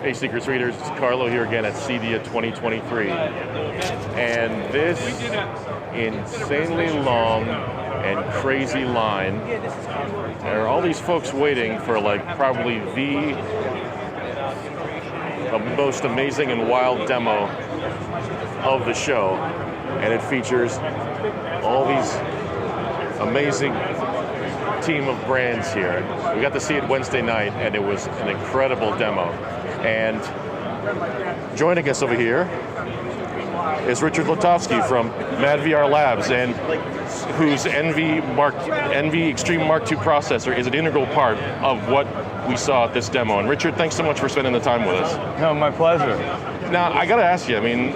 Hey Secrets Readers, it's Carlo here again at CEDIA 2023. And this insanely long and crazy line, there are all these folks waiting for like probably the most amazing and wild demo of the show. And it features all these amazing team of brands here. We got to see it Wednesday night, and it was an incredible demo. And joining us over here is Richard Litofsky from madVR Labs, and whose Envy Extreme Mk2 processor is an integral part of what we saw at this demo. And Richard, thanks so much for spending the time with us. No, my pleasure. Now, I got to ask you, I mean,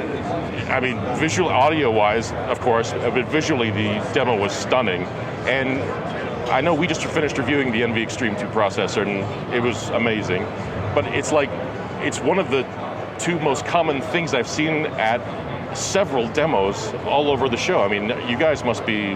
visual, audio-wise, of course, but visually the demo was stunning. And I know we just finished reviewing the Envy Extreme 2 processor, and it was amazing. But it's like, it's one of the two most common things I've seen at several demos all over the show. I mean, you guys must be,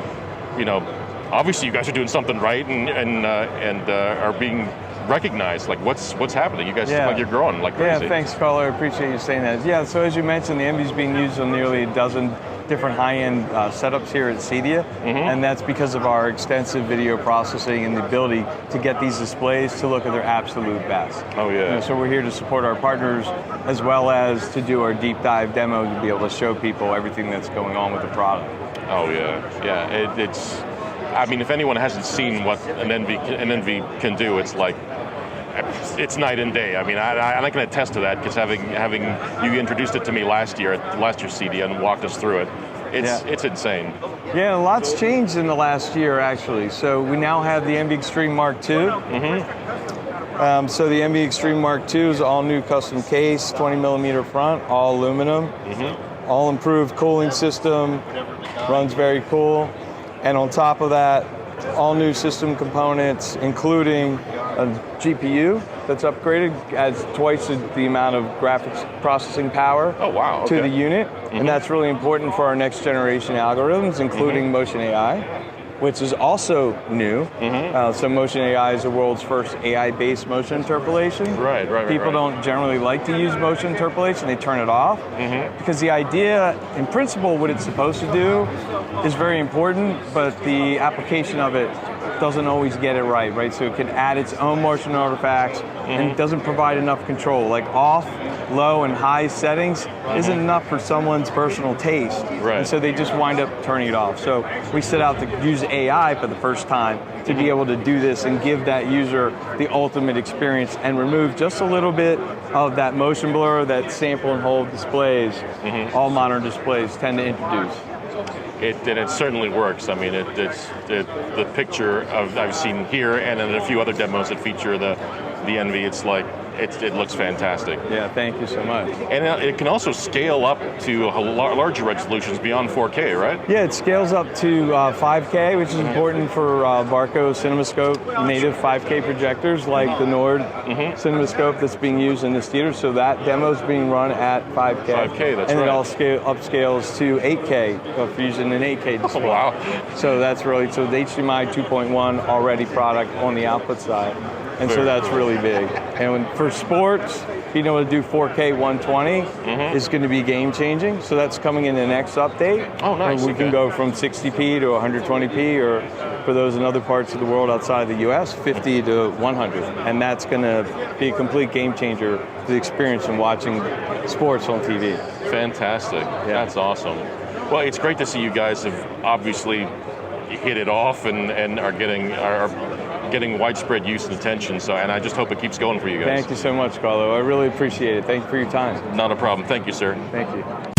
obviously you guys are doing something right and are being recognized. Like, what's happening? You guys seem like you're growing like crazy. Yeah, thanks, Carlo. I appreciate you saying that. Yeah, so as you mentioned, the Envy's being used on nearly a dozen different high-end setups here at CEDIA, and that's because of our extensive video processing and the ability to get these displays to look at their absolute best. Oh yeah. So we're here to support our partners as well as to do our deep dive demo to be able to show people everything that's going on with the product. Oh yeah. It's. I mean, if anyone hasn't seen what an Envy can do, it's like, it's night and day. I mean, I can attest to that because having you introduced it to me last year's CEDIA and walked us through it, it's insane. Yeah, a lot's changed in the last year actually. So we now have the Envy Extreme Mk2. So the Envy Extreme Mk2 is all new custom case, 20 millimeter front, all aluminum, all improved cooling system, runs very cool. And on top of that, all new system components, including a GPU that's upgraded, adds twice the amount of graphics processing power to the unit. And that's really important for our next generation algorithms, including Motion AI, which is also new. So Motion AI is the world's first AI-based motion interpolation. Right. People don't generally like to use motion interpolation, they turn it off. Because the idea, in principle, what it's supposed to do is very important, but the application of it doesn't always get it right? So it can add its own motion artifacts and it doesn't provide enough control. Like off, low, and high settings isn't enough for someone's personal taste. And so they just wind up turning it off. So we set out to use AI for the first time to be able to do this and give that user the ultimate experience and remove just a little bit of that motion blur that sample and hold displays, all modern displays tend to introduce. It certainly works. I mean, the picture I've seen here and in a few other demos that feature the Envy, it's like, it looks fantastic. Yeah, thank you so much. And it can also scale up to larger resolutions beyond 4K, right? Yeah, it scales up to 5K, which is important for Barco CinemaScope native 5K projectors like the Nord CinemaScope that's being used in this theater. So that demo is being run at 5K. 5K, that's and right. And it all upscales to 8K for using an 8K display. Oh, wow. So that's really, so the HDMI 2.1 already product on the output side. And so that's really big. And for sports, being able to do 4K 120 is going to be game changing. So that's coming in the next update. Oh, nice. We can go from 60p to 120p, or for those in other parts of the world outside the US, 50 to 100. And that's going to be a complete game changer for the experience in watching sports on TV. Fantastic. That's awesome. Well, it's great to see you guys have obviously hit it off and are getting widespread use and attention. So, and I just hope it keeps going for you guys. Thank you so much, Carlo. I really appreciate it. Thank you for your time. Not a problem. Thank you, sir. Thank you.